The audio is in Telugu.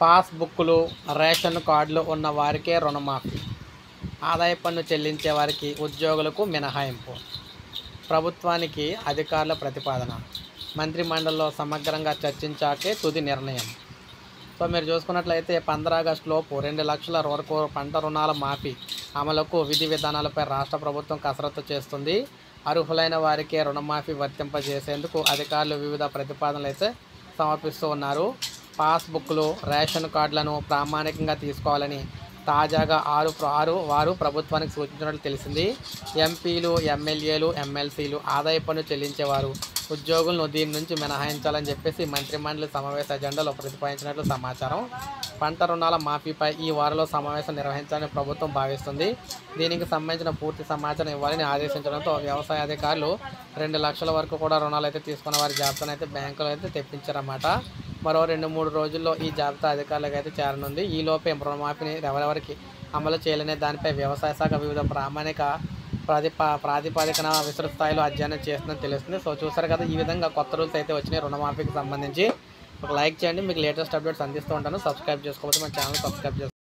పాస్బుక్లు, రేషన్ కార్డులు ఉన్న వారికే రుణమాఫీ, ఆదాయ పన్ను చెల్లించే వారికి, ఉద్యోగులకు మినహాయింపు. ప్రభుత్వానికి అధికారుల ప్రతిపాదన. మంత్రిమండలిలో సమగ్రంగా చర్చించాకే తుది నిర్ణయం. సో మీరు చూసుకున్నట్లయితే 15 ఆగస్టులోపు 2 లక్షల వరకు పంట రుణాల మాఫీ అమలుకు విధి విధానాలపై రాష్ట్ర ప్రభుత్వం కసరత్తు చేస్తుంది. అర్హులైన వారికే రుణమాఫీ వర్తింపజేసేందుకు అధికారులు వివిధ ప్రతిపాదనలు అయితే సమర్పిస్తూ ఉన్నారు. పాస్బుక్లు, రేషన్ కార్డులను ప్రామాణికంగా తీసుకోవాలని తాజాగా వారు ప్రభుత్వానికి సూచించినట్లు తెలిసింది. ఎంపీలు, ఎమ్మెల్యేలు, ఎమ్మెల్సీలు, ఆదాయ పన్ను చెల్లించేవారు, ఉద్యోగులను దీని నుంచి మినహాయించాలని చెప్పేసి మంత్రిమండలి సమావేశ అజెండాలో ప్రతిపాదించినట్లు సమాచారం. పంట రుణాల మాఫీపై ఈ వారంలో సమావేశం నిర్వహించాలని ప్రభుత్వం భావిస్తుంది. దీనికి సంబంధించిన పూర్తి సమాచారం ఇవ్వాలని ఆదేశించడంతో వ్యవసాయ అధికారులు 2 లక్షల వరకు కూడా రుణాలు అయితే తీసుకున్న వారి జాబితాను అయితే బ్యాంకులు అయితే తెప్పించారన్నమాట. మరో 2-3 రోజుల్లో ఈ జాబితా అధికారులకు అయితే చేరనుంది. ఈలోపే రుణమాఫీని ఎవరెవరికి అమలు చేయాలనే దానిపై వ్యవసాయ శాఖ వివిధ ప్రాతిపదికన విస్తృత స్థాయిలో అధ్యయనం చేస్తుందని తెలుస్తుంది. సో చూసారు కదా, ఈ విధంగా కొత్త రూల్స్ అయితే వచ్చినాయి రుణమాఫీకి సంబంధించి. ఒక లైక్ చేయండి, మీకు లేటెస్ట్ అప్డేట్స్ అందిస్తూ ఉంటాను. సబ్స్క్రైబ్ చేసుకోకపోతే మన ఛానల్ సబ్స్క్రైబ్ చేసుకోండి.